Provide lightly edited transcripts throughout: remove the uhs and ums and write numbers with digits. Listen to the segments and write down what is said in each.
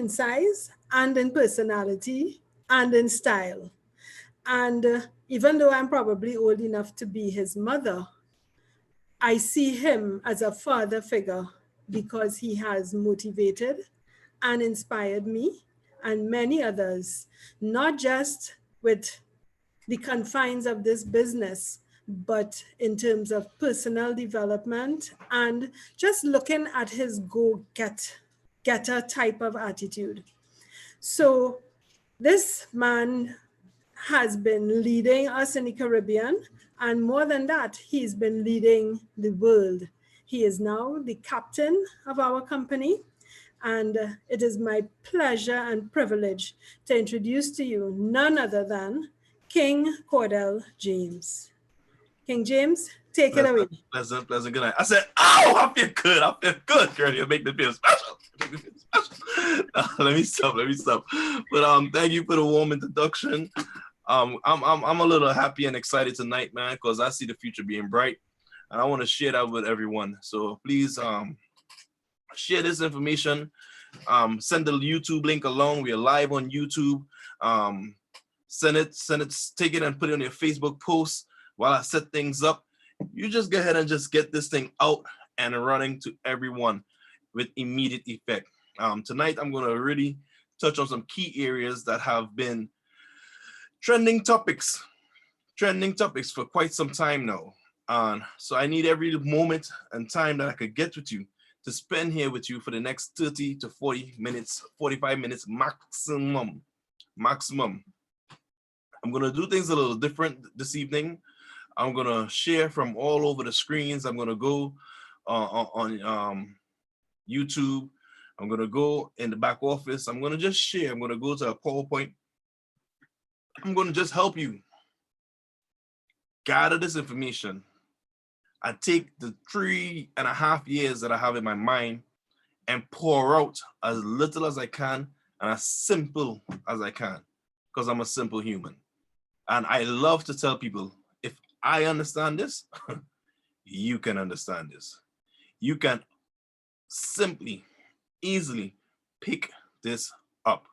in size and in personality and in style. And even though I'm probably old enough to be his mother, I see him as a father figure because he has motivated and inspired me and many others, not just with the confines of this business, but in terms of personal development and just looking at his getter type of attitude. So this man has been leading us in the Caribbean, and more than that, he's been leading the world. He is now the captain of our company, and it is my pleasure and privilege to introduce to you none other than King Cordell James. King James, take it away. Pleasant. Good night. I said, "Oh, I feel good, girl. You make me feel special." Let me stop. But thank you for the warm introduction. I'm a little happy and excited tonight, man, because I see the future being bright, and I want to share that with everyone. So please share this information. Send the YouTube link along. We are live on YouTube. Send it, take it and put it on your Facebook post while I set things up. You just go ahead and just get this thing out and running to everyone with immediate effect. Tonight, I'm going to really touch on some key areas that have been trending topics for quite some time now. So I need every moment and time that I could get with you to spend here with you for the next 30 to 40 minutes, 45 minutes maximum. I'm going to do things a little different this evening. I'm going to share from all over the screens. I'm going to go on YouTube. I'm going to go in the back office. I'm going to just share. I'm going to go to a PowerPoint. I'm going to just help you gather this information. I take the 3.5 years that I have in my mind and pour out as little as I can and as simple as I can, because I'm a simple human. And I love to tell people, if I understand this, you can understand this. You can simply, easily pick this up.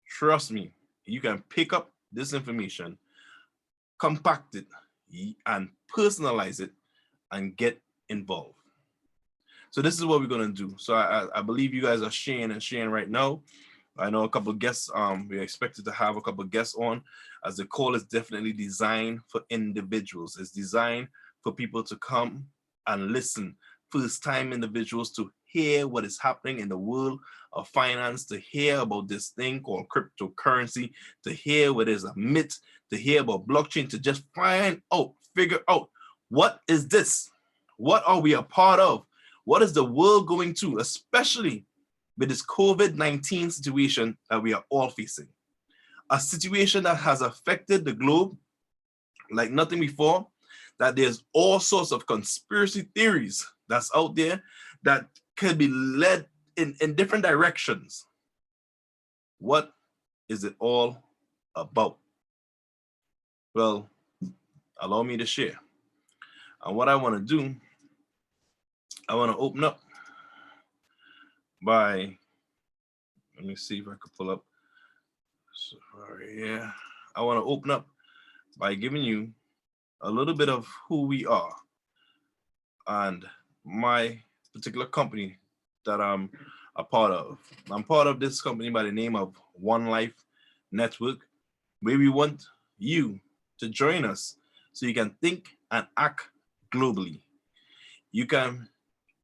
Trust me, you can pick up this information, compact it, and personalize it, and get involved. So this is what we're going to do. So I believe you guys are sharing right now. I know a couple of guests, we're expected to have a couple of guests on, as the call is definitely designed for individuals. It's designed for people to come and listen, first-time individuals, to hear what is happening in the world of finance, to hear about this thing called cryptocurrency, to hear what is a myth, to hear about blockchain, to just figure out, what is this? What are we a part of? What is the world going to, especially with this COVID-19 situation that we are all facing? A situation that has affected the globe like nothing before, that there's all sorts of conspiracy theories that's out there that can be led in different directions. What is it all about? Well, allow me to share. And what I want to do, I want to open up by, let me see if I could pull up. Sorry, yeah. I want to open up by giving you a little bit of who we are and my particular company that I'm a part of. I'm part of this company by the name of OneLife Network, where we want you to join us so you can think and act globally. You can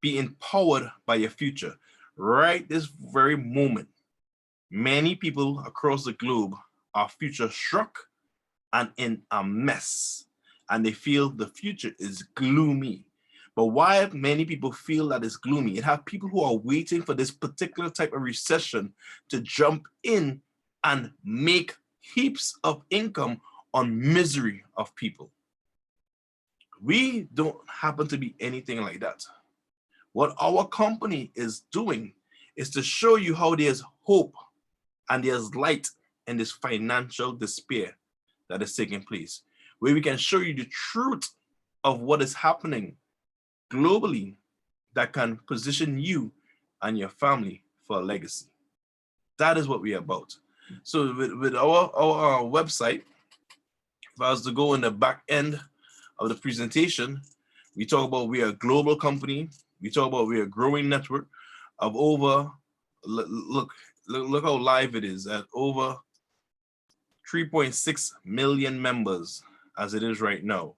be empowered by your future. Right this very moment, many people across the globe are future struck and in a mess, and they feel the future is gloomy. But why many people feel that it's gloomy? It have people who are waiting for this particular type of recession to jump in and make heaps of income on misery of people. We don't happen to be anything like that. What our company is doing is to show you how there's hope and there's light in this financial despair that is taking place, where we can show you the truth of what is happening globally that can position you and your family for a legacy. That is what we are about. So with our website, if I was to go in the back end of the presentation, we talk about we are a global company. We talk about we are a growing network of over, look how live it is, at over 3.6 million members as it is right now.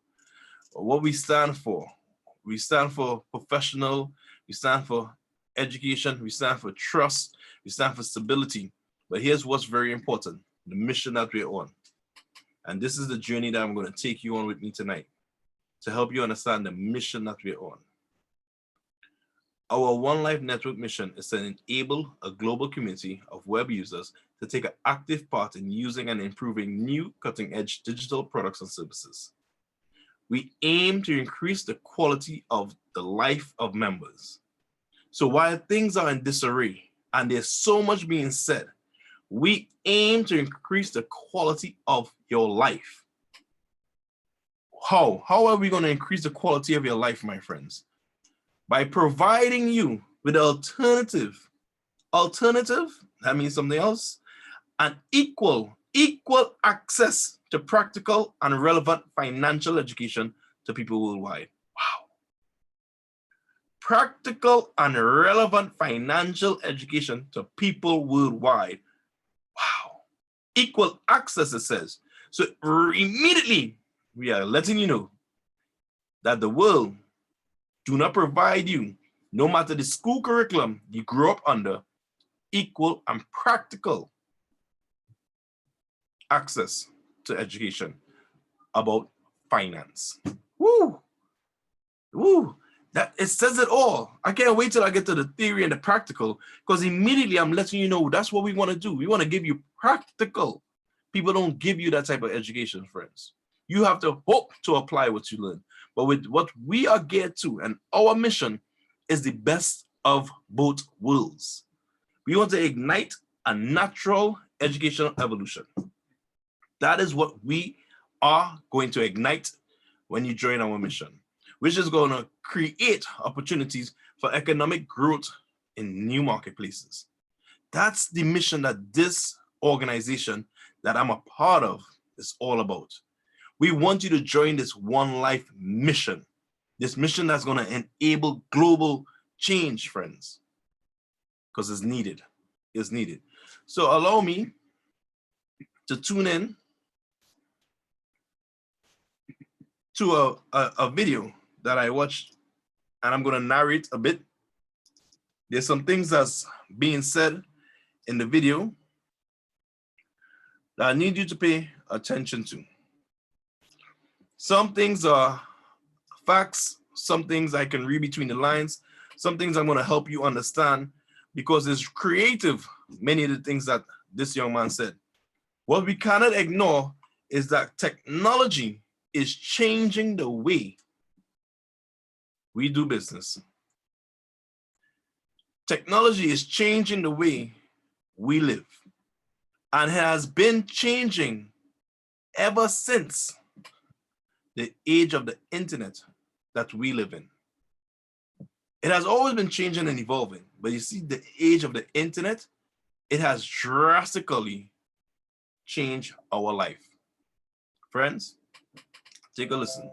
What we stand for professional, we stand for education, we stand for trust, we stand for stability. But here's what's very important, the mission that we're on. And this is the journey that I'm going to take you on with me tonight to help you understand the mission that we're on. Our One Life Network mission is to enable a global community of web users to take an active part in using and improving new cutting-edge digital products and services. We aim to increase the quality of the life of members. So while things are in disarray and there's so much being said, we aim to increase the quality of your life. How? How are we going to increase the quality of your life, my friends? By providing you with alternative, that means something else, and equal access to practical and relevant financial education to people worldwide. Wow. Practical and relevant financial education to people worldwide. Wow. Equal access, it says. So immediately, we are letting you know that the world do not provide you, no matter the school curriculum you grew up under, equal and practical access to education about finance. Woo! Woo! That it says it all. I can't wait till I get to the theory and the practical, because immediately I'm letting you know that's what we want to do. We want to give you practical. People don't give you that type of education, friends. You have to hope to apply what you learn. But with what we are geared to, and our mission is the best of both worlds. We want to ignite a natural educational evolution. That is what we are going to ignite when you join our mission, which is going to create opportunities for economic growth in new marketplaces. That's the mission that this organization that I'm a part of is all about. We want you to join this One Life mission, this mission that's going to enable global change, friends, because it's needed. It's needed. So allow me to tune in to a video that I watched, and I'm going to narrate a bit. There's some things that's being said in the video that I need you to pay attention to. Some things are facts, some things I can read between the lines, some things I'm going to help you understand because it's creative, many of the things that this young man said. What we cannot ignore is that technology is changing the way we do business. Technology is changing the way we live and has been changing ever since the age of the internet that we live in. It has always been changing and evolving, but you see the age of the internet, it has drastically changed our life. Friends, take a listen.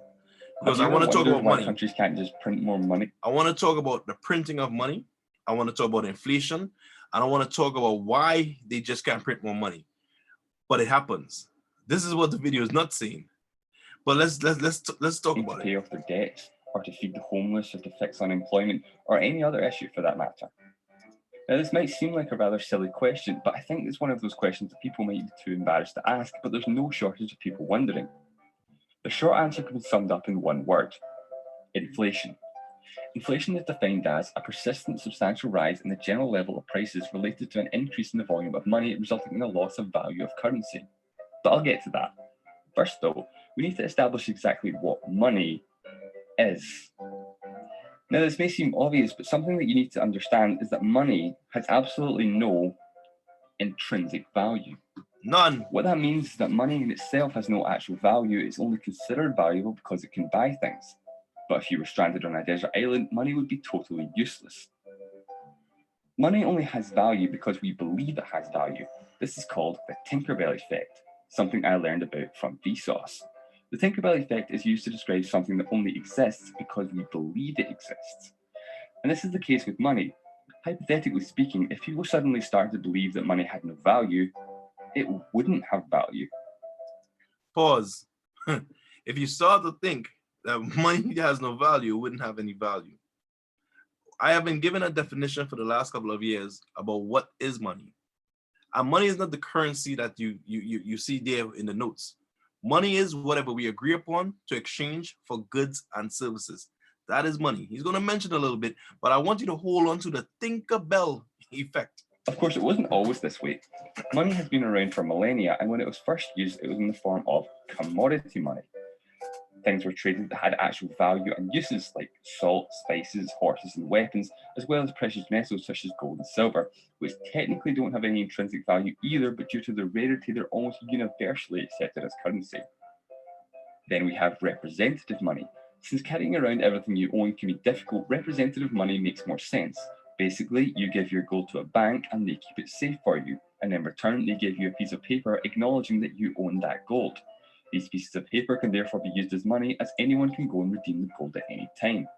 Because I want to talk about money. Countries can't just print more money. I want to talk about the printing of money. I want to talk about inflation. And I want to talk about why they just can't print more money. But it happens. This is what the video is not saying. But let's talk about it. To pay off their debts, or to feed the homeless, or to fix unemployment, or any other issue for that matter. Now, this might seem like a rather silly question, but I think it's one of those questions that people might be too embarrassed to ask, but there's no shortage of people wondering. The short answer can be summed up in one word: inflation. Inflation is defined as a persistent substantial rise in the general level of prices related to an increase in the volume of money, resulting in a loss of value of currency. But I'll get to that. First though, we need to establish exactly what money is. Now, this may seem obvious, but something that you need to understand is that money has absolutely no intrinsic value. None. What that means is that money in itself has no actual value. It's only considered valuable because it can buy things. But if you were stranded on a desert island, money would be totally useless. Money only has value because we believe it has value. This is called the Tinkerbell effect, something I learned about from Vsauce. The Tinkerbell effect is used to describe something that only exists because we believe it exists. And this is the case with money. Hypothetically speaking, if people suddenly started to believe that money had no value, it wouldn't have value. Pause. If you start to think that money has no value, it wouldn't have any value. I have been given a definition for the last couple of years about what is money. And money is not the currency that you see there in the notes. Money is whatever we agree upon to exchange for goods and services. That is money. He's going to mention a little bit, but I want you to hold on to the Tinkerbell effect. Of course, it wasn't always this way. Money has been around for millennia, and when it was first used, it was in the form of commodity money. Things were traded that had actual value and uses, like salt, spices, horses, and weapons, as well as precious metals such as gold and silver, which technically don't have any intrinsic value either, but due to their rarity, they're almost universally accepted as currency. Then we have representative money. Since carrying around everything you own can be difficult, representative money makes more sense. Basically, you give your gold to a bank and they keep it safe for you, and in return, they give you a piece of paper acknowledging that you own that gold. These pieces of paper can therefore be used as money, as anyone can go and redeem the gold at any time.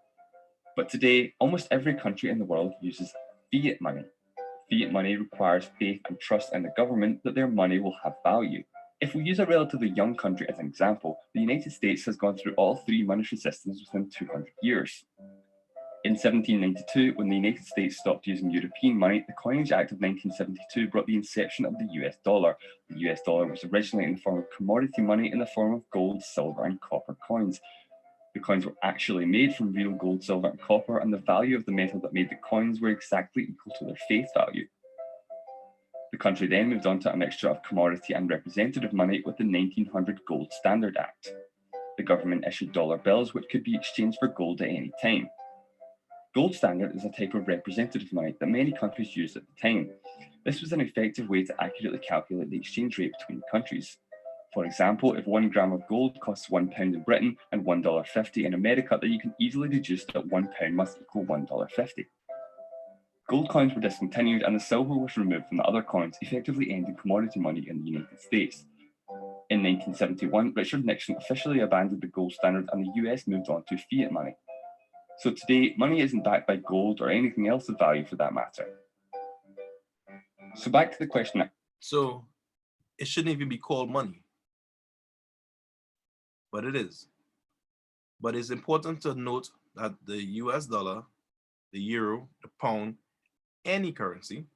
But today, almost every country in the world uses fiat money. Fiat money requires faith and trust in the government that their money will have value. If we use a relatively young country as an example, the United States has gone through all three monetary systems within 200 years. In 1792, when the United States stopped using European money, the Coinage Act of 1972 brought the inception of the US dollar. The US dollar was originally in the form of commodity money in the form of gold, silver, and copper coins. The coins were actually made from real gold, silver, and copper, and the value of the metal that made the coins were exactly equal to their face value. The country then moved on to a mixture of commodity and representative money with the 1900 Gold Standard Act. The government issued dollar bills which could be exchanged for gold at any time. Gold standard is a type of representative money that many countries used at the time. This was an effective way to accurately calculate the exchange rate between countries. For example, if 1 gram of gold costs £1 in Britain and $1.50 in America, then you can easily deduce that £1 must equal $1.50. Gold coins were discontinued and the silver was removed from the other coins, effectively ending commodity money in the United States. In 1971, Richard Nixon officially abandoned the gold standard and the US moved on to fiat money. So today, money isn't backed by gold or anything else of value for that matter. So back to the question. So it shouldn't even be called money, but it is. But it's important to note that the US dollar, the euro, the pound, any currency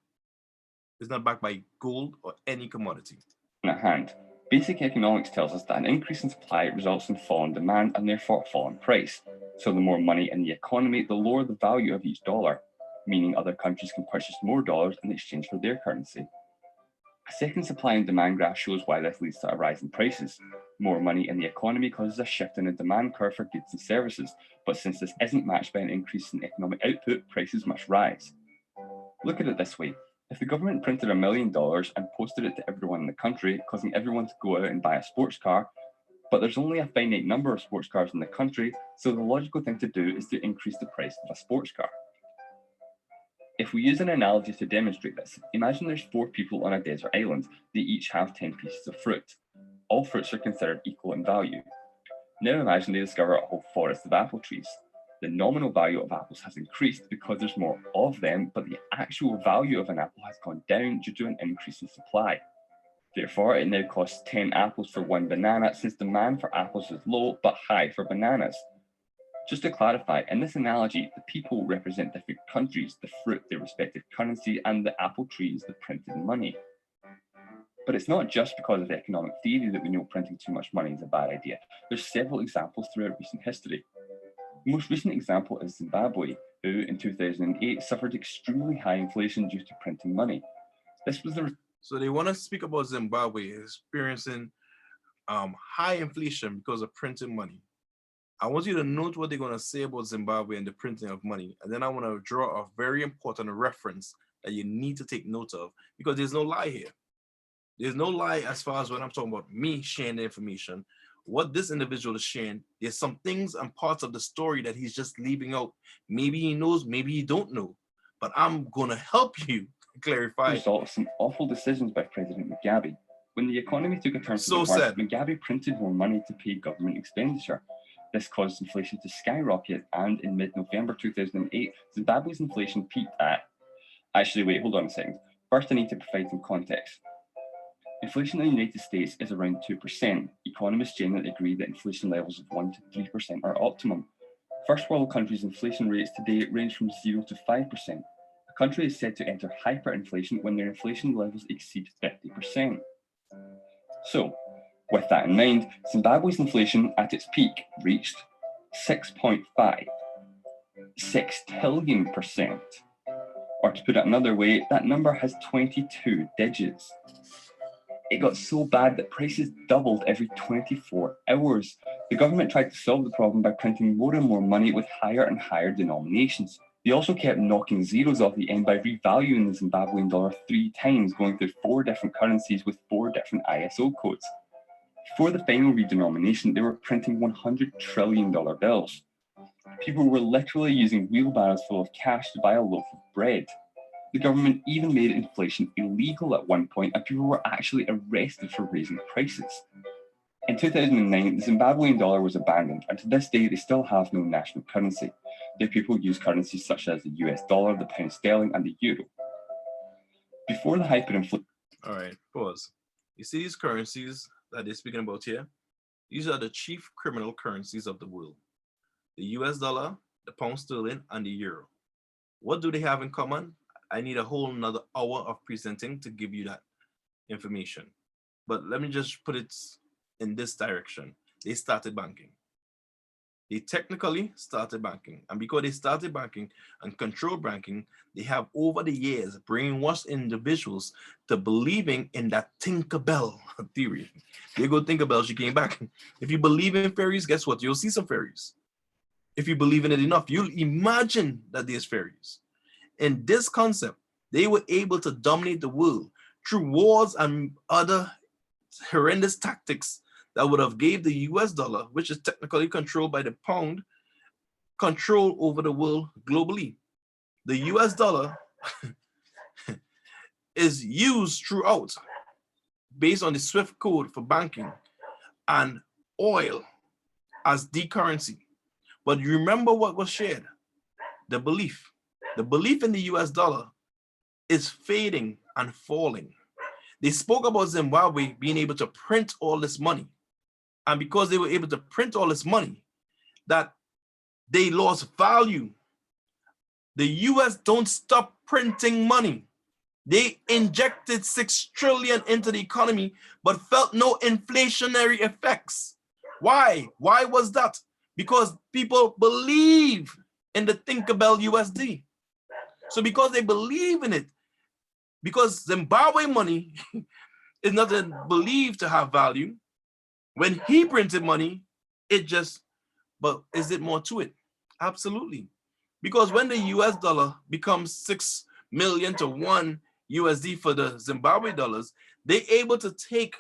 is not backed by gold or any commodity. At hand, basic economics tells us that an increase in supply results in fall in demand and therefore a fall in price. So the more money in the economy, the lower the value of each dollar, meaning other countries can purchase more dollars in exchange for their currency. A second supply and demand graph shows why this leads to a rise in prices. More money in the economy causes a shift in the demand curve for goods and services, but since this isn't matched by an increase in economic output, prices must rise. Look at it this way. If the government printed $1 million and posted it to everyone in the country, causing everyone to go out and buy a sports car, but there's only a finite number of sports cars in the country, so the logical thing to do is to increase the price of a sports car. If we use an analogy to demonstrate this, imagine there's 4 people on a desert island. They each have 10 pieces of fruit. All fruits are considered equal in value. Now imagine they discover a whole forest of apple trees. The nominal value of apples has increased because there's more of them, but the actual value of an apple has gone down due to an increase in supply. Therefore, it now costs 10 apples for 1 banana, since demand for apples is low but high for bananas. Just to clarify, in this analogy, the people represent different countries, the fruit their respective currency, and the apple tree is the printed money. But it's not just because of economic theory that we know printing too much money is a bad idea. There's several examples throughout recent history. The most recent example is Zimbabwe, who in 2008 suffered extremely high inflation due to printing money. This was So they want to speak about Zimbabwe experiencing high inflation because of printing money. I want you to note what they're going to say about Zimbabwe and the printing of money. And then I want to draw a very important reference that you need to take note of, because there's no lie here. There's no lie as far as when I'm talking about me sharing the information. What this individual is sharing, there's some things and parts of the story that he's just leaving out. Maybe he knows, maybe he don't know. but I'm going to help you clarify. Result of some awful decisions by President Mugabe. When the economy took a turn for the worse, Mugabe printed more money to pay government expenditure. This caused inflation to skyrocket, and in mid-November 2008, Zimbabwe's inflation peaked at... Actually, wait, hold on a second. First, I need to provide some context. Inflation in the United States is around 2%. Economists generally agree that inflation levels of 1 to 3% are optimum. First world countries' inflation rates today range from 0 to 5%. A country is said to enter hyperinflation when their inflation levels exceed 50%. So, with that in mind, Zimbabwe's inflation at its peak reached 6.5, 6 trillion%. Or to put it another way, that number has 22 digits. It got so bad that prices doubled every 24 hours. The government tried to solve the problem by printing more and more money with higher and higher denominations. They also kept knocking zeros off the end by revaluing the Zimbabwean dollar 3 times, going through 4 different currencies with 4 different ISO codes. For the final redenomination, they were printing $100 trillion bills. People were literally using wheelbarrows full of cash to buy a loaf of bread. The government even made inflation illegal at one point, and people were actually arrested for raising prices. In 2009, the Zimbabwean dollar was abandoned, and to this day, they still have no national currency. Their people use currencies such as the US dollar, the pound sterling, and the euro. Before the hyperinflation... All right, pause. You see these currencies that they're speaking about here? These are the chief criminal currencies of the world. The US dollar, the pound sterling, and the euro. What do they have in common? I need a whole another hour of presenting to give you that information. But let me just put it in this direction. They started banking. They technically started banking. And because they started banking and controlled banking, they have over the years brainwashed individuals to believing in that Tinkerbell theory. There go Tinkerbell, she came back. If you believe in fairies, guess what? You'll see some fairies. If you believe in it enough, you'll imagine that there's fairies. In this concept, they were able to dominate the world through wars and other horrendous tactics that would have gave the US dollar, which is technically controlled by the pound, control over the world globally. The US dollar is used throughout based on the SWIFT code for banking and oil as the currency. But you remember what was shared? The belief. The belief in the US dollar is fading and falling. They spoke about Zimbabwe being able to print all this money. And because they were able to print all this money, that they lost value. The US don't stop printing money. They injected 6 trillion into the economy, but felt no inflationary effects. Why? Why was that? Because people believe in the Tinkerbell USD. So because they believe in it, because Zimbabwe money is not believed to have value, when he printed money, it just, but is it more to it? Absolutely. Because when the US dollar becomes 6 million to 1 USD for the Zimbabwe dollars, they're able to take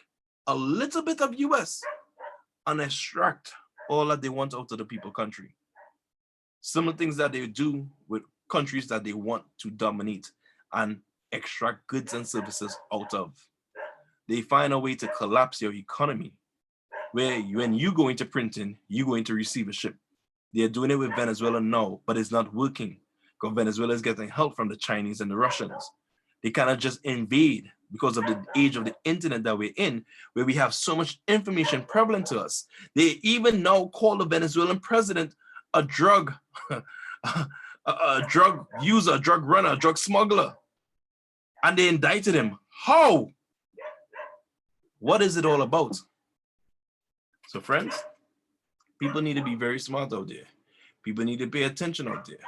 a little bit of US and extract all that they want out of the people country. Similar things that they do with countries that they want to dominate and extract goods and services out of. They find a way to collapse your economy, where when you go into printing, you go into receivership. They're doing it with Venezuela now, but it's not working because Venezuela is getting help from the Chinese and the Russians. They cannot just invade because of the age of the internet that we're in, where we have so much information prevalent to us. They even now call the Venezuelan president a drug, a drug user, a drug runner, a drug smuggler. And they indicted him. How? What is it all about? So friends, people need to be very smart out there. People need to pay attention out there.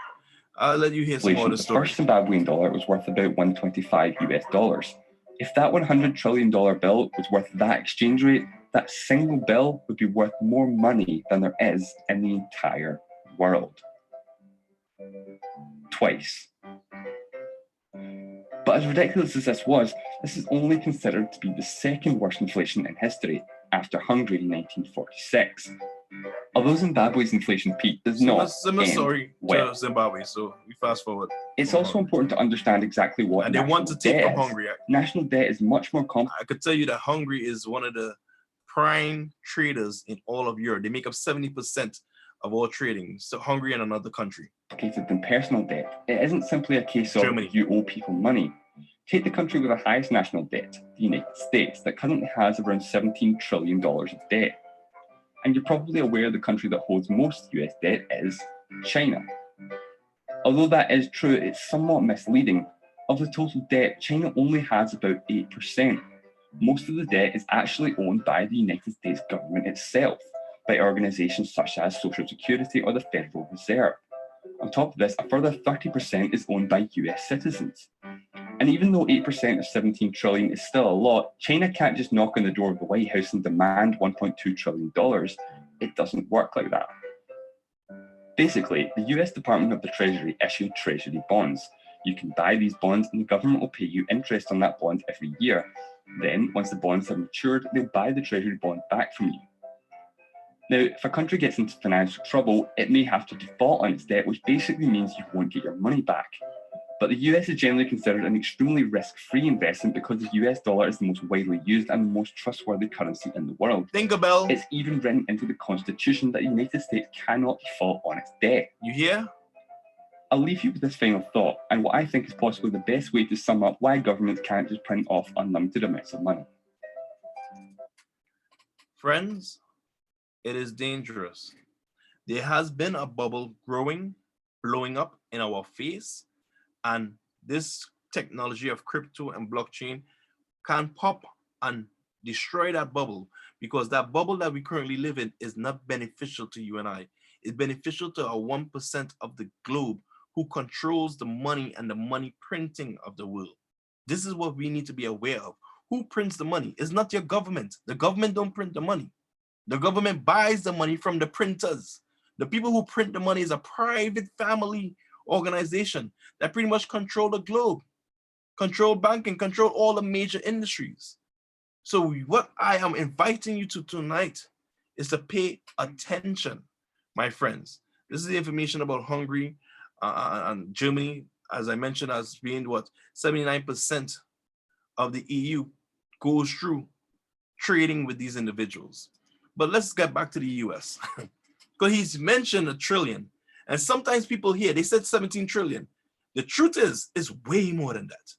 I'll let you hear some more of the story. The first Zimbabwean dollar was worth about 125 US dollars. If that $100 trillion bill was worth that exchange rate, that single bill would be worth more money than there is in the entire world. Twice. But as ridiculous as this is only considered to be the second worst inflation in history, after Hungary in 1946. Although Zimbabwe's inflation peak does not Similar end story well, to Zimbabwe, so we fast forward. it's also important to understand exactly what And they want to take from Hungary. National debt is much more complex. I could tell you that Hungary is one of the prime traders in all of Europe. They make up 70% of all trading. So Hungary and another country. Than personal debt. It isn't simply a case of Germany. You owe people money. Take the country with the highest national debt, the United States, that currently has around $17 trillion of debt. And you're probably aware the country that holds most US debt is China. Although that is true, it's somewhat misleading. Of the total debt, China only has about 8%. Most of the debt is actually owned by the United States government itself, by organizations such as Social Security or the Federal Reserve. On top of this, a further 30% is owned by US citizens. And even though 8% of 17 trillion is still a lot, China can't just knock on the door of the White House and demand $1.2 trillion. It doesn't work like that. Basically, the US Department of the Treasury issued treasury bonds. You can buy these bonds and the government will pay you interest on that bond every year. Then, once the bonds have matured, they'll buy the treasury bond back from you. Now, if a country gets into financial trouble, it may have to default on its debt, which basically means you won't get your money back. But the US is generally considered an extremely risk-free investment because the US dollar is the most widely used and the most trustworthy currency in the world. Tinkerbell. It's even written into the Constitution that the United States cannot default on its debt. You hear? I'll leave you with this final thought, and what I think is possibly the best way to sum up why governments can't just print off unlimited amounts of money. Friends, it is dangerous. There has been a bubble growing, blowing up in our face, and this technology of crypto and blockchain can pop and destroy that bubble, because that bubble that we currently live in is not beneficial to you and I. It's beneficial to our 1% of the globe who controls the money and the money printing of the world. This is what we need to be aware of. Who prints the money? It's not your government. The government don't print the money. The government buys the money from the printers. The people who print the money is a private family organization that pretty much control the globe, control banking, control all the major industries. So what I am inviting you to tonight is to pay attention, my friends. This is the information about Hungary and Germany, as I mentioned, as being what 79% of the EU goes through trading with these individuals. But let's get back to the US. Because he's mentioned $1 trillion. And sometimes people hear, they said 17 trillion. The truth is, it's way more than that.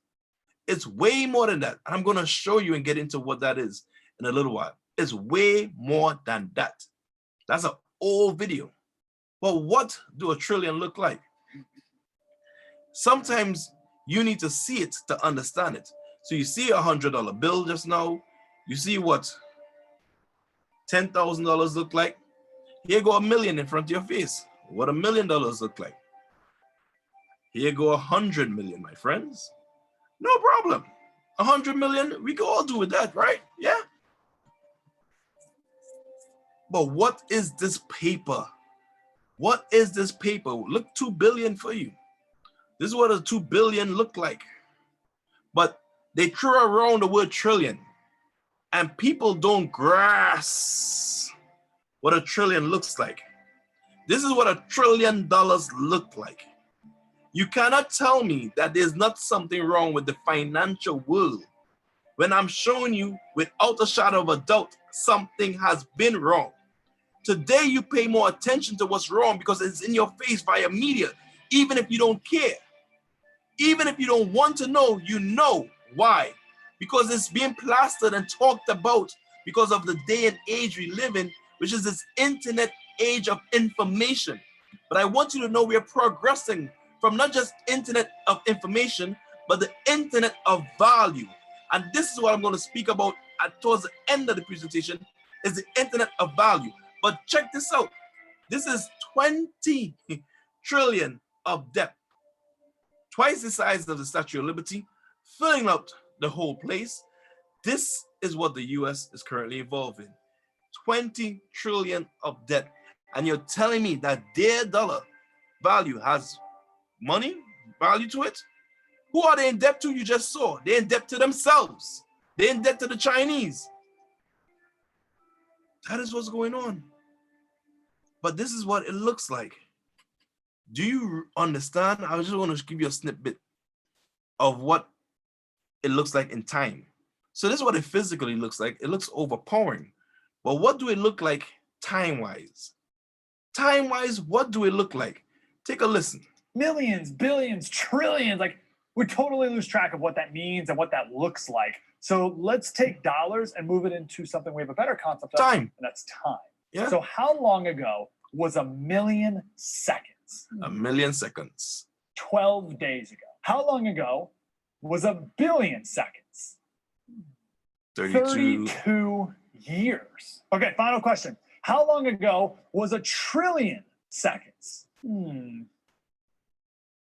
It's way more than that. And I'm going to show you and get into what that is in a little while. It's way more than that. That's an old video. But what do $1 trillion look like? Sometimes you need to see it to understand it. So you see a $100 bill just now. You see what $10,000 look like. Here go $1 million in front of your face. What $1 million look like? Here go 100 million, my friends. No problem. 100 million, we can all do with that, right? Yeah. But what is this paper? What is this paper? Look, 2 billion for you. This is what a 2 billion look like. But they throw around the word trillion, and people don't grasp what $1 trillion looks like. This is what $1 trillion look like. You cannot tell me that there's not something wrong with the financial world when I'm showing you without a shadow of a doubt something has been wrong. Today you pay more attention to what's wrong because it's in your face via media, even if you don't care. Even if you don't want to know, you know why. Because it's being plastered and talked about because of the day and age we live in, which is this internet age of information. But I want you to know we're progressing from not just internet of information, but the internet of value. And this is what I'm going to speak about towards the end of the presentation, is the internet of value. But check this out. This is 20 trillion of debt. Twice the size of the Statue of Liberty, filling up the whole place. This is what the US is currently involved in. 20 trillion of debt. And you're telling me that their dollar value has money value to it? Who are they in debt to? You just saw. They're in debt to themselves. They're in debt to the Chinese. That is what's going on. But this is what it looks like. Do you understand? I just want to give you a snippet of what it looks like in time. So this is what it physically looks like. It looks overpowering. But what do it look like time-wise? Time-wise, what do it look like? Take a listen. Millions, billions, trillions. Like, we totally lose track of what that means and what that looks like. So let's take dollars and move it into something we have a better concept of. Time. And that's time. Yeah. So how long ago was 1,000,000 seconds? 1,000,000 seconds. 12 days ago. How long ago was 1,000,000,000 seconds? 32 years. Okay, final question. How long ago was 1,000,000,000,000 seconds?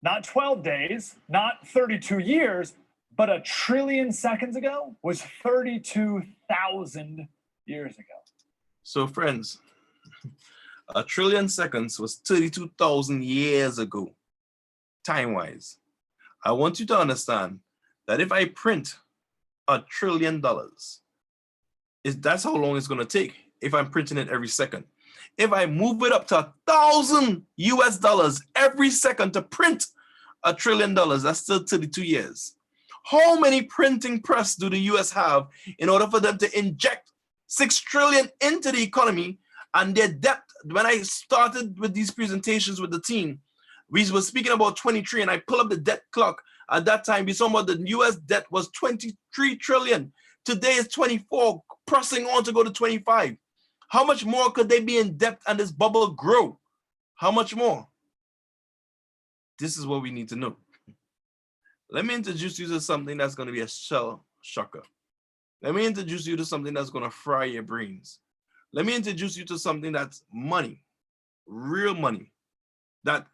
Not 12 days, not 32 years, but 1,000,000,000,000 seconds ago was 32,000 years ago. So friends, 1,000,000,000,000 seconds was 32,000 years ago, time-wise. I want you to understand that if I print $1,000,000,000,000, that's how long it's going to take if I'm printing it every second. If I move it up to $1,000 every second to print $1,000,000,000, that's still 32 years. How many printing press do the US have in order for them to inject 6 trillion into the economy? And their debt, when I started with these presentations with the team, we were speaking about 23, and I pull up the debt clock. At that time, we saw about the US debt was 23 trillion. Today is 24, pressing on to go to 25. How much more could they be in debt and this bubble grow? How much more? This is what we need to know. Let me introduce you to something that's going to be a shell shocker. Let me introduce you to something that's going to fry your brains. Let me introduce you to something that's money, real money, that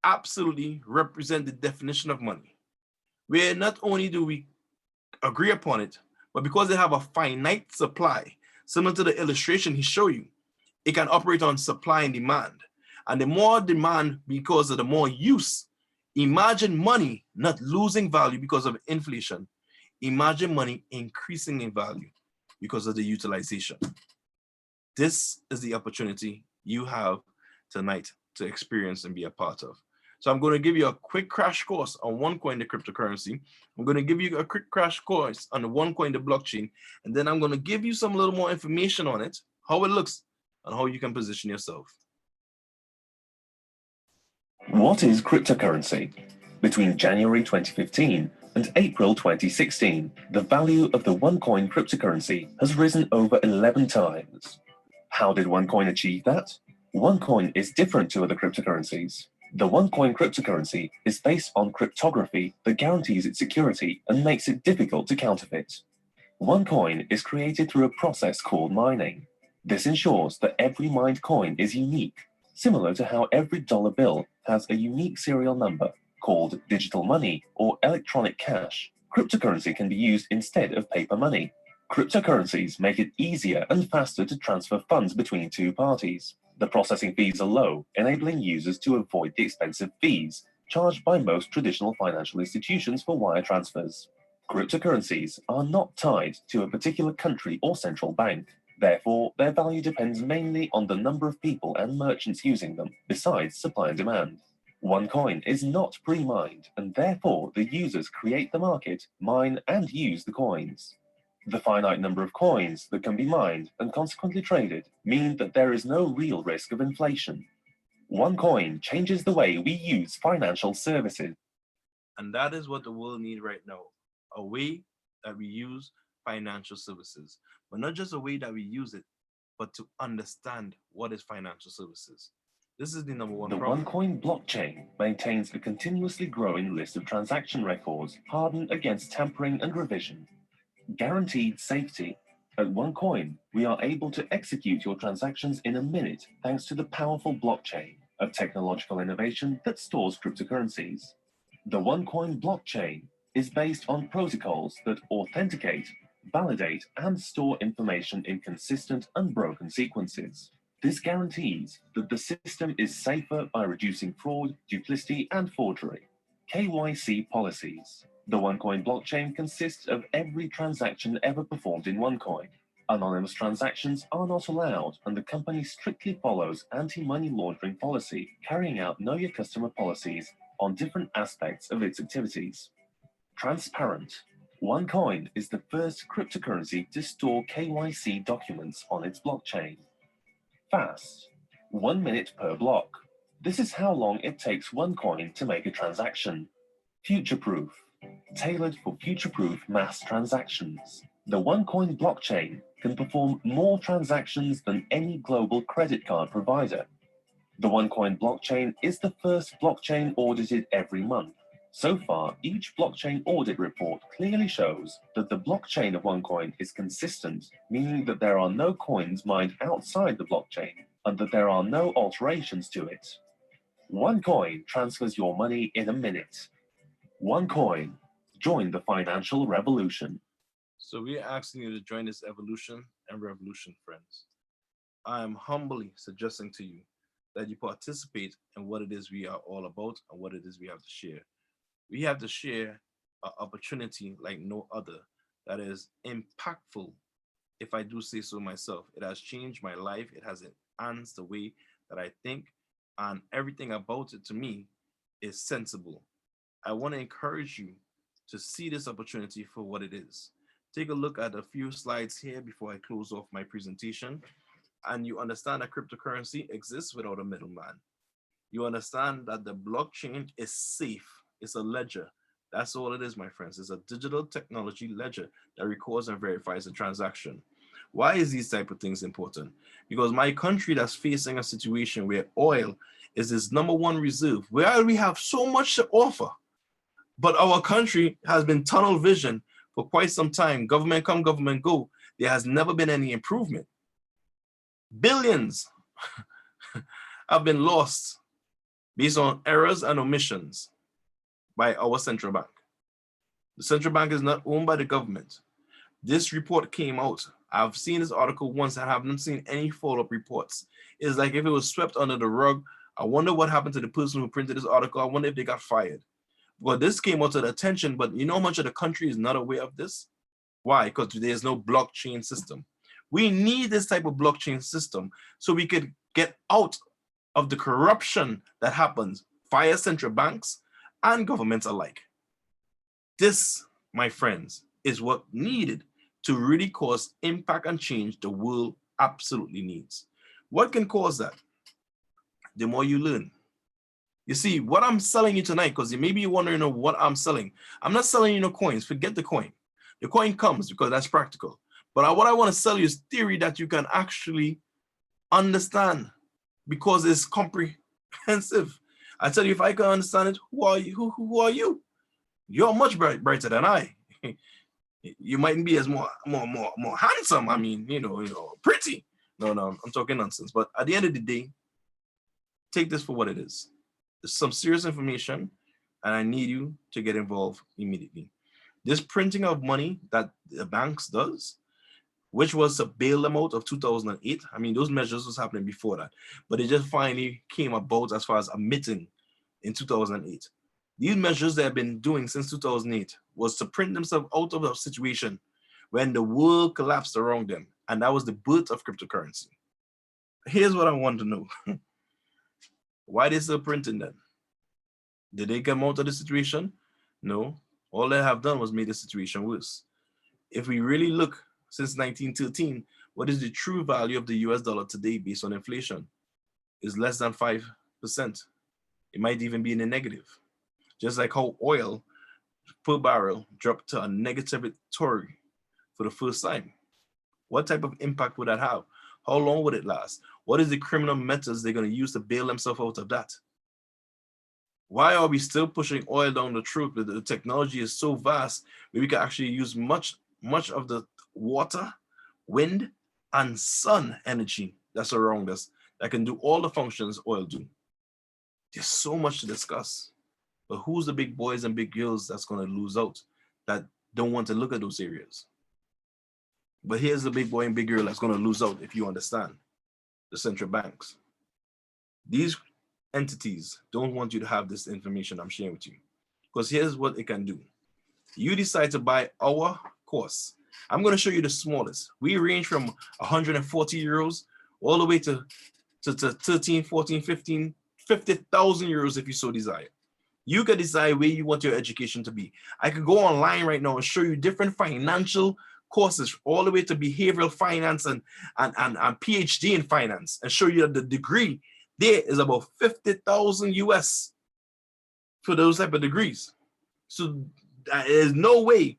absolutely represent the definition of money, where not only do we agree upon it, but because they have a finite supply, similar to the illustration he showed you, it can operate on supply and demand. And the more demand because of the more use, imagine money not losing value because of inflation. Imagine money increasing in value because of the utilization. This is the opportunity you have tonight to experience and be a part of. So I'm going to give you a quick crash course on OneCoin, the cryptocurrency. I'm going to give you a quick crash course on the OneCoin, the blockchain, and then I'm going to give you some little more information on it, how it looks, and how you can position yourself. What is cryptocurrency? Between January 2015 and April 2016, the value of the OneCoin cryptocurrency has risen over 11 times. How did OneCoin achieve that? OneCoin is different to other cryptocurrencies. The OneCoin cryptocurrency is based on cryptography that guarantees its security and makes it difficult to counterfeit. OneCoin is created through a process called mining. This ensures that every mined coin is unique, similar to how every dollar bill has a unique serial number called digital money or electronic cash. Cryptocurrency can be used instead of paper money. Cryptocurrencies make it easier and faster to transfer funds between two parties. The processing fees are low, enabling users to avoid the expensive fees charged by most traditional financial institutions for wire transfers. Cryptocurrencies are not tied to a particular country or central bank. Therefore, their value depends mainly on the number of people and merchants using them, besides supply and demand. OneCoin is not pre-mined, and therefore the users create the market, mine and use the coins. The finite number of coins that can be mined and consequently traded mean that there is no real risk of inflation. OneCoin changes the way we use financial services. And that is what the world needs right now, a way that we use financial services, but not just a way that we use it, but to understand what is financial services. This is the number one problem. The OneCoin blockchain maintains a continuously growing list of transaction records hardened against tampering and revision. Guaranteed safety. At OneCoin, we are able to execute your transactions in a minute thanks to the powerful blockchain, a technological innovation that stores cryptocurrencies. The OneCoin blockchain is based on protocols that authenticate, validate, and store information in consistent, unbroken sequences. This guarantees that the system is safer by reducing fraud, duplicity, and forgery. KYC policies. The OneCoin blockchain consists of every transaction ever performed in OneCoin. Anonymous transactions are not allowed, and the company strictly follows anti-money laundering policy, carrying out Know Your Customer policies on different aspects of its activities. Transparent. OneCoin is the first cryptocurrency to store KYC documents on its blockchain. Fast. 1 minute per block. This is how long it takes OneCoin to make a transaction. Future-proof. Tailored for future-proof mass transactions. The OneCoin blockchain can perform more transactions than any global credit card provider. The OneCoin blockchain is the first blockchain audited every month. So far, each blockchain audit report clearly shows that the blockchain of OneCoin is consistent, meaning that there are no coins mined outside the blockchain and that there are no alterations to it. OneCoin transfers your money in a minute. OneCoin. Join the financial revolution. So we are asking you to join this evolution and revolution, friends. I am humbly suggesting to you that you participate in what it is we are all about and what it is we have to share. We have to share an opportunity like no other that is impactful, if I do say so myself. It has changed my life. It has enhanced the way that I think, and everything about it to me is sensible. I want to encourage you to see this opportunity for what it is. Take a look at a few slides here before I close off my presentation, and you understand that cryptocurrency exists without a middleman. You understand that the blockchain is safe. It's a ledger. That's all it is, my friends. It's a digital technology ledger that records and verifies a transaction. Why is these type of things important? Because my country that's facing a situation where oil is its #1 reserve, where we have so much to offer, but our country has been tunnel vision for quite some time. Government come, government go. There has never been any improvement. Billions have been lost based on errors and omissions by our central bank. The central bank is not owned by the government. This report came out. I've seen this article once. I haven't seen any follow-up reports. It's like if it was swept under the rug. I wonder what happened to the person who printed this article. I wonder if they got fired. Well, this came out to the attention, but you know how much of the country is not aware of this? Why? Because there's no blockchain system. We need this type of blockchain system so we could get out of the corruption that happens via central banks and governments alike. This, my friends, is what needed to really cause impact and change the world absolutely needs. What can cause that? The more you learn. You see, what I'm selling you tonight, because you may be wondering what I'm selling. I'm not selling you no coins. Forget the coin. The coin comes because that's practical. But what I want to sell you is theory that you can actually understand because it's comprehensive. I tell you, if I can understand it, who are you? Who are you? You're much brighter than I. You mightn't be as more handsome. I mean, pretty. No, I'm talking nonsense. But at the end of the day, take this for what it is. There's some serious information, and I need you to get involved immediately. This printing of money that the banks does, which was a bail them out of 2008. I mean, those measures was happening before that, but it just finally came about as far as admitting in 2008. These measures they have been doing since 2008 was to print themselves out of a situation when the world collapsed around them, and that was the birth of cryptocurrency. Here's what I want to know. Why they still printing then? Did they come out of the situation? No. All they have done was made the situation worse. If we really look since 1913, what is the true value of the US dollar today based on inflation? Is less than 5%. It might even be in the negative. Just like how oil per barrel dropped to a negative territory for the first time. What type of impact would that have? How long would it last? What is the criminal methods they're going to use to bail themselves out of that? Why are we still pushing oil down the throat? The technology is so vast that we can actually use much of the water, wind, and sun energy that's around us that can do all the functions oil do. There's so much to discuss. But who's the big boys and big girls that's going to lose out that don't want to look at those areas? But here's the big boy and big girl that's going to lose out if you understand. The central banks. These entities don't want you to have this information I'm sharing with you. Because here's what it can do. You decide to buy our course I'm going to show you the smallest. We range from 140 euros all the way to 13, 14, 15, 50,000 euros if you so desire. You can decide where you want your education to be. I could go online right now and show you different financial courses all the way to behavioral finance and PhD in finance, and show you that the degree there is about 50,000 US for those type of degrees. So there's no way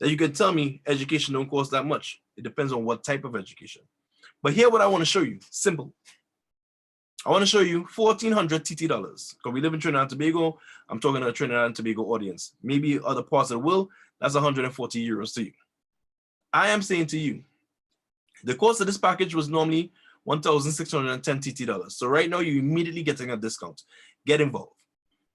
that you can tell me education don't cost that much. It depends on what type of education. But here what I want to show you, simple. I want to show you 1,400 TT dollars. Because we live in Trinidad and Tobago, I'm talking to a Trinidad and Tobago audience. Maybe other parts of the world, that's 140 euros to you. I am saying to you, the cost of this package was normally 1,610 TT dollars. So right now, you're immediately getting a discount. Get involved.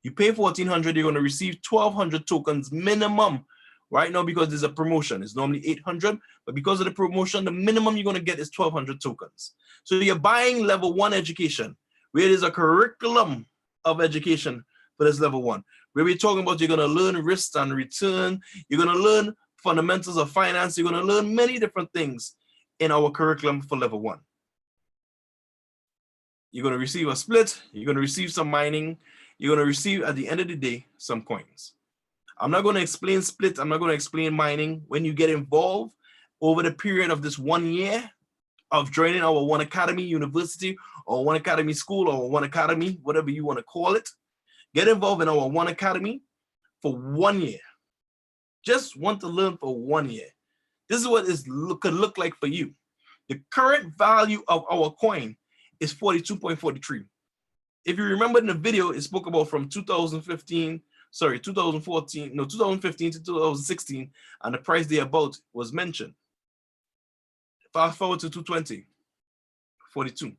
You pay 1,400, you're going to receive 1,200 tokens minimum. Right now, because there's a promotion, it's normally 800, but because of the promotion, the minimum you're going to get is 1,200 tokens. So you're buying level 1 education, where there's a curriculum of education for this level 1, where we're talking about you're going to learn risk and return, you're going to learn fundamentals of finance, you're going to learn many different things in our curriculum for level 1. You're going to receive a split, you're going to receive some mining, you're going to receive, at the end of the day, some coins. I'm not going to explain split. I'm not going to explain mining. When you get involved over the period of this 1 year of joining our One Academy University or One Academy School or One Academy, whatever you want to call it, get involved in our One Academy for 1 year. Just want to learn for 1 year. This is what it could look like for you. The current value of our coin is 42.43. If you remember in the video, it spoke about from 2015 to 2016, and the price thereabout was mentioned. Fast forward to 2020, 42.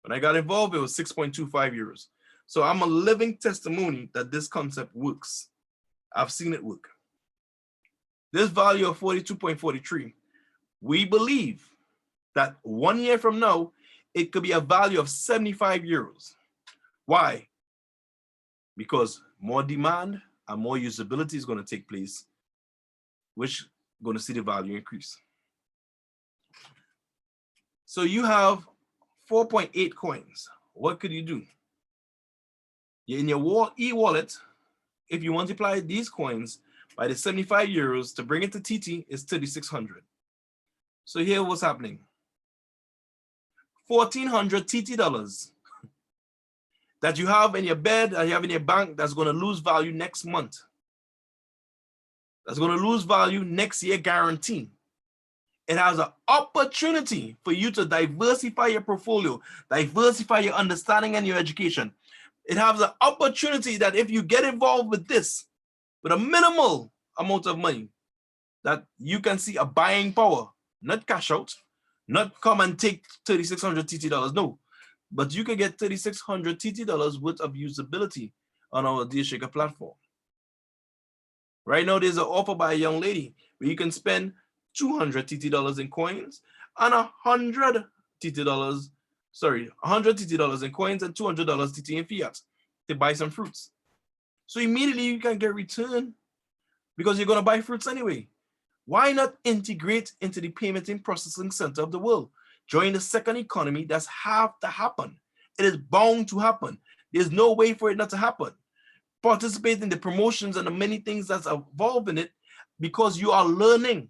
When I got involved, it was 6.25 euros. So I'm a living testimony that this concept works. I've seen it work. This value of 42.43, we believe that 1 year from now, it could be a value of 75 euros. Why? Because more demand and more usability is going to take place, which is going to see the value increase. So you have 4.8 coins. What could you do? In your e-wallet, if you multiply these coins by the 75 euros to bring it to TT, is 3,600. So here what's happening. 1,400 TT dollars that you have in your bed, that you have in your bank, that's going to lose value next month. That's going to lose value next year, guaranteed. It has an opportunity for you to diversify your portfolio, diversify your understanding and your education. It has an opportunity that if you get involved with this, with a minimal amount of money, that you can see a buying power, not cash out, not come and take 3,600 TT dollars, no. But you can get 3,600 TT dollars worth of usability on our DealShaker platform. Right now, there's an offer by a young lady where you can spend 200 TT dollars in coins and 100 TT dollars, 100 TT dollars in coins and $200 TT in fiat to buy some fruits. So immediately you can get return because you're going to buy fruits anyway. Why not integrate into the payment and processing center of the world? Join the second economy. That's have to happen. It is bound to happen. There's no way for it not to happen. Participate in the promotions and the many things that's involved in it because you are learning.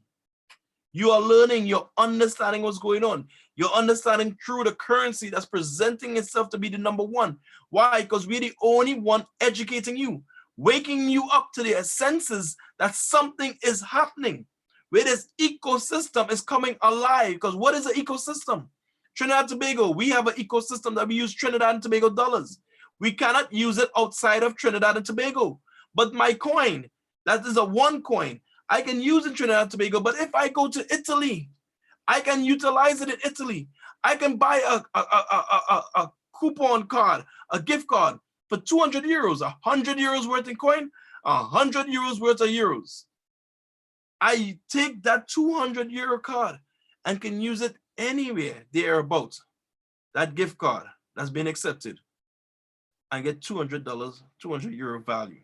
You are learning, you're understanding what's going on. You're understanding through the currency that's presenting itself to be the number one. Why? Because we're the only one educating you, waking you up to the senses that something is happening, where this ecosystem is coming alive. Because what is an ecosystem? Trinidad and Tobago, we have an ecosystem that we use Trinidad and Tobago dollars. We cannot use it outside of Trinidad and Tobago. But my coin, that is a OneCoin, I can use in Trinidad and Tobago, but if I go to Italy, I can utilize it in Italy. I can buy a coupon card, a gift card for 200 euros, 100 euros worth in coin, 100 euros worth of euros. I take that 200 euro card and can use it anywhere thereabouts, that gift card that's been accepted, and get $200, 200 euro value.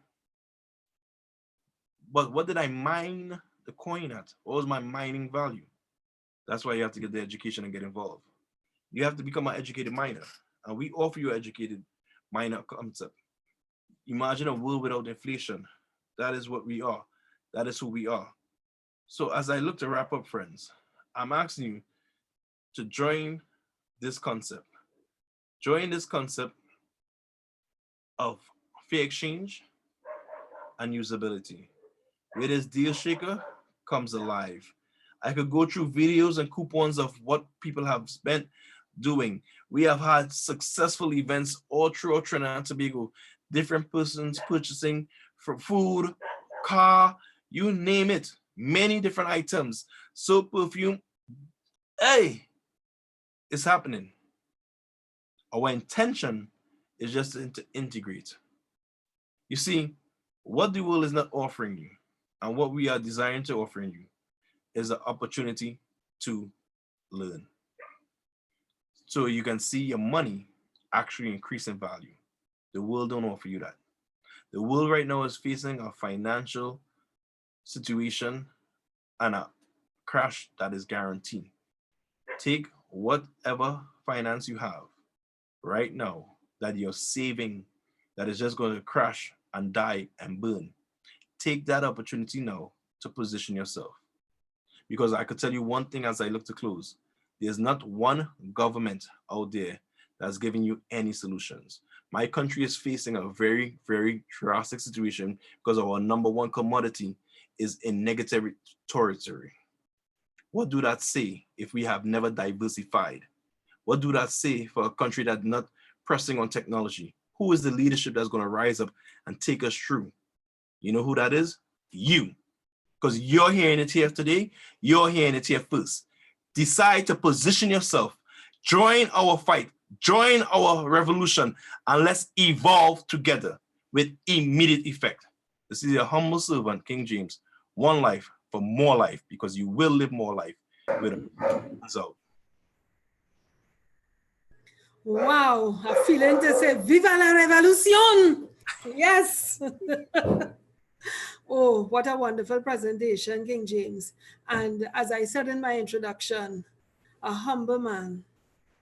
But what did I mine the coin at? What was my mining value? That's why you have to get the education and get involved. You have to become an educated miner. And we offer you an educated miner concept. Imagine a world without inflation. That is what we are. That is who we are. So as I look to wrap up, friends, I'm asking you to join this concept. Join this concept of fair exchange and usability. Where this dealshaker comes alive. I could go through videos and coupons of what people have spent doing. We have had successful events all throughout Trinidad and Tobago. Different persons purchasing for food, car, you name it. Many different items. Soap, perfume. Hey, it's happening. Our intention is just to integrate. You see, what the world is not offering you and what we are desiring to offer you is an opportunity to learn. So you can see your money actually increase in value. The world don't offer you that. The world right now is facing a financial situation and a crash that is guaranteed. Take whatever finance you have right now that you're saving that is just going to crash and die and burn. Take that opportunity now to position yourself. Because I could tell you one thing as I look to close. There's not one government out there that's giving you any solutions. My country is facing a very, very drastic situation because our number one commodity is in negative territory. What do that say if we have never diversified? What do that say for a country that's not pressing on technology? Who is the leadership that's going to rise up and take us through? You know who that is? You. Because you're hearing it here today. You're hearing it here first. Decide to position yourself. Join our fight. Join our revolution. And let's evolve together with immediate effect. This is your humble servant, King James. One life for more life, because you will live more life with a result. Wow, a feeling to say, Viva la revolution! Yes. Oh, what a wonderful presentation, King James. And as I said in my introduction, a humble man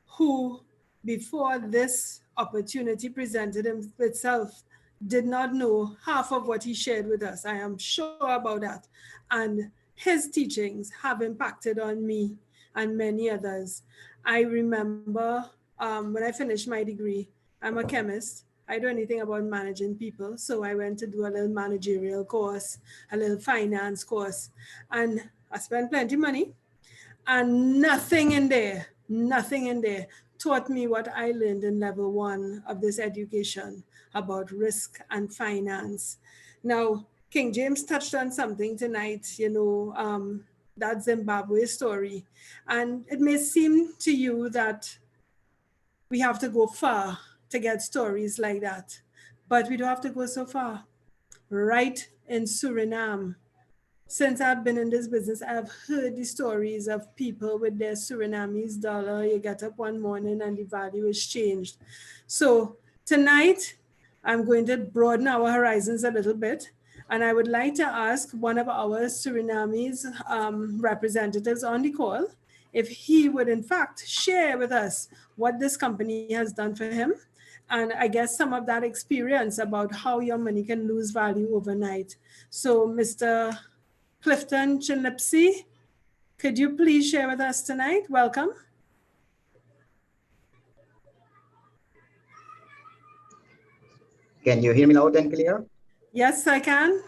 who, before this opportunity presented itself, did not know half of what he shared with us. I am sure about that. And his teachings have impacted on me and many others. I remember when I finished my degree, I'm a chemist. I don't know anything about managing people. So I went to do a little managerial course, a little finance course. And I spent plenty of money. And nothing in there taught me what I learned in level 1 of this education about risk and finance. Now, King James touched on something tonight, that Zimbabwe story. And it may seem to you that we have to go far to get stories like that, but we don't have to go so far. Right in Suriname, since I've been in this business, I've heard the stories of people with their Surinamese dollar. You get up one morning and the value is changed. So tonight, I'm going to broaden our horizons a little bit. And I would like to ask one of our Surinamese representatives on the call if he would in fact share with us what this company has done for him. And I guess some of that experience about how your money can lose value overnight. So Mr. Clifton Chinlipsy, could you please share with us tonight? Welcome. Can you hear me loud and clear? Yes, I can.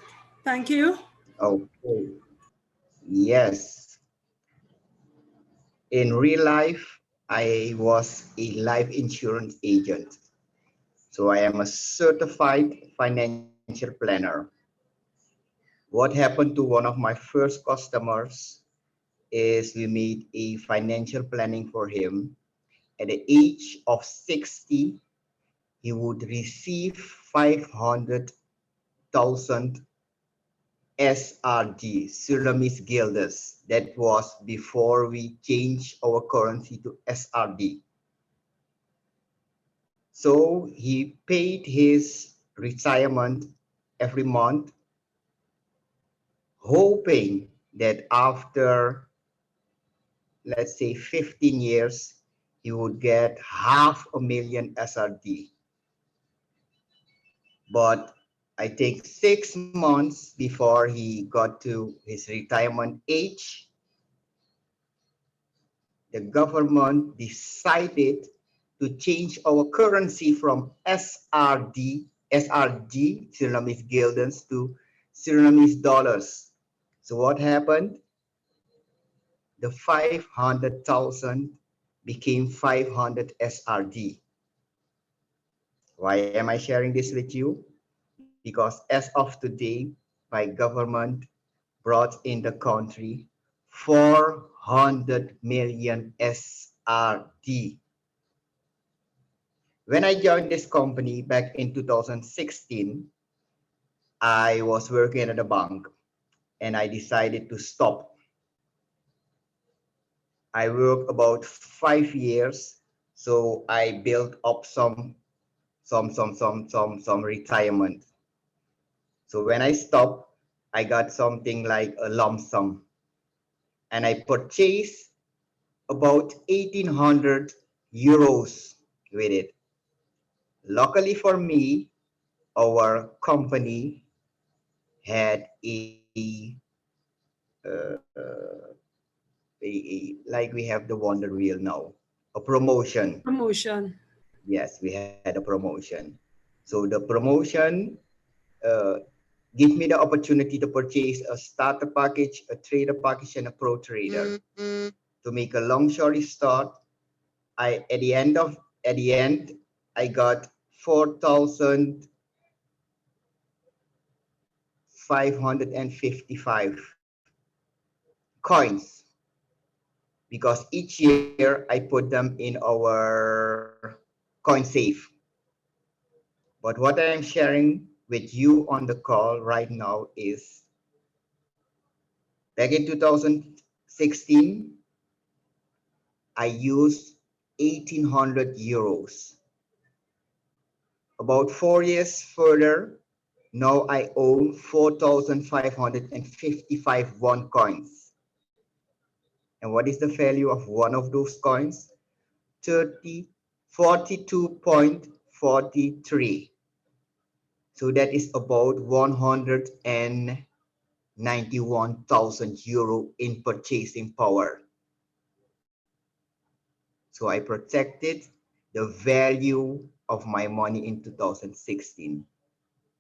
Thank you. Okay. Yes. In real life, I was a life insurance agent. So I am a certified financial planner. What happened to one of my first customers is we made a financial planning for him. At the age of 60, he would receive 500,000 SRD, Surinamese guilders. That was before we changed our currency to SRD. So he paid his retirement every month, hoping that after, let's say, 15 years, he would get 500,000 SRD. But I think 6 months before he got to his retirement age, the government decided to change our currency from SRD, Surinamese guildens, to Surinamese dollars. So what happened? The 500,000 became 500 SRD. Why am I sharing this with you? Because as of today, my government brought in the country 400 million SRD. When I joined this company back in 2016, I was working at a bank and I decided to stop. I worked about 5 years, so I built up some retirement. So when I stopped, I got something like a lump sum, and I purchased about 1,800 euros with it. Luckily for me, our company had uh, like we have the Wonder Wheel now, a promotion. Promotion. Yes, we had a promotion. So the promotion uh, give me the opportunity to purchase a starter package, a trader package, and a pro trader. To make a long story short, I at the end I got 4,555 coins because each year I put them in our coin safe. But what I'm sharing with you on the call right now is back in 2016, I used 1,800 euros. About 4 years further, now I own 4,555 one coins. And what is the value of one of those coins? 42.43. So that is about 191,000 euro in purchasing power. So I protected the value of my money in 2016.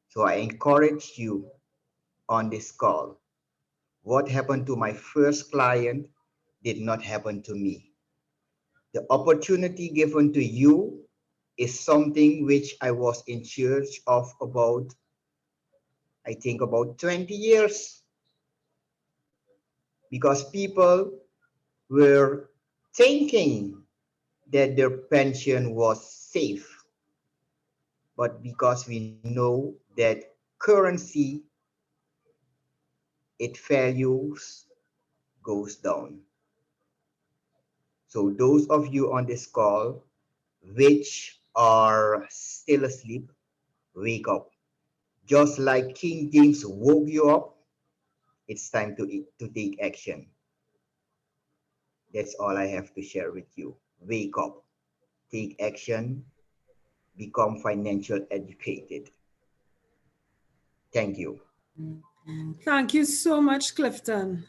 So I encourage you on this call. What happened to my first client did not happen to me. The opportunity given to you is something which I was in charge of about, I think about 20 years, because people were thinking that their pension was safe. But because we know that currency, its values goes down. So those of you on this call which are still asleep, wake up. Just like King James woke you up, it's time to take action. That's all I have to share with you. Wake up, take action, become financial educated. Thank you. Thank you so much, Clifton.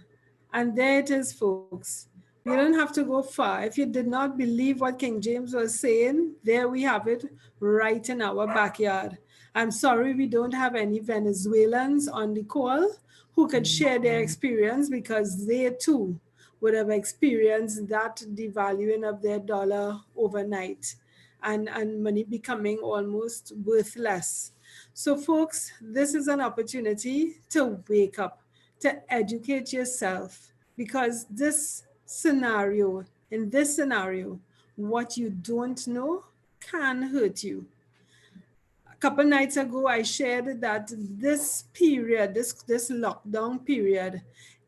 And there it is, folks. You don't have to go far. If you did not believe what King James was saying, there we have it right in our backyard. I'm sorry we don't have any Venezuelans on the call who could share their experience because they too would have experienced that devaluing of their dollar overnight and money becoming almost worthless. So, folks, this is an opportunity to wake up, to educate yourself, because in this scenario, what you don't know can hurt you. A couple nights ago, I shared that this period, this lockdown period,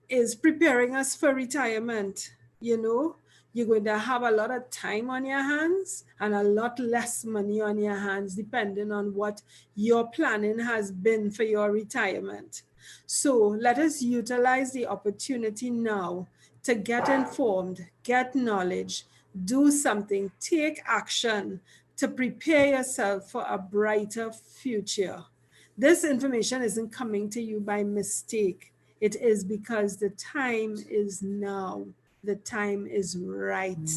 is preparing us for retirement. You know, you're going to have a lot of time on your hands and a lot less money on your hands, depending on what your planning has been for your retirement. So let us utilize the opportunity now to get informed, get knowledge, do something, take action to prepare yourself for a brighter future. This information isn't coming to you by mistake. It is because the time is now. The time is right.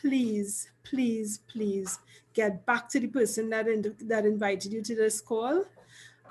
Please, please, please get back to the person that invited you to this call.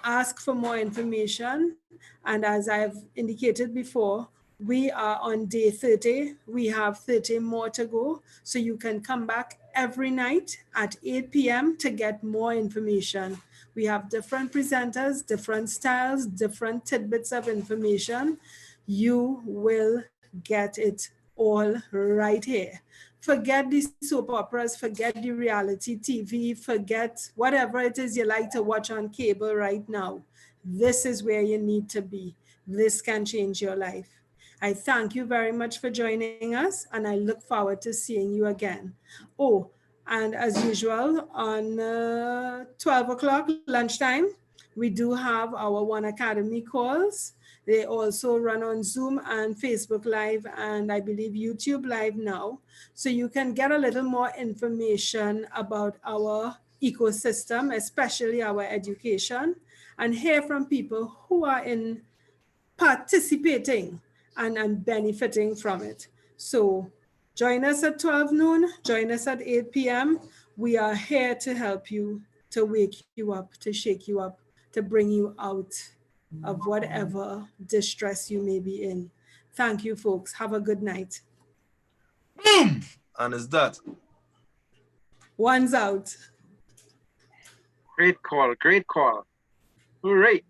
Ask for more information. And as I've indicated before, we are on day 30. We have 30 more to go. So you can come back every night at 8 p.m. to get more information. We have different presenters, different styles, different tidbits of information. You will get it all right here. Forget the soap operas, forget the reality TV, forget whatever it is you like to watch on cable right now. This is where you need to be. This can change your life. I thank you very much for joining us, and I look forward to seeing you again. Oh, and as usual, on 12 o'clock lunchtime, we do have our One Academy calls. They also run on Zoom and Facebook Live, and I believe YouTube Live now. So you can get a little more information about our ecosystem, especially our education, and hear from people who are in participating and benefiting from it. So join us at 12 noon, join us at 8 p.m. We are here to help you, to wake you up, to shake you up, to bring you out of whatever distress you may be in. Thank you, folks. Have a good night. Boom! And it's that. One's out. Great call. Great call. All right.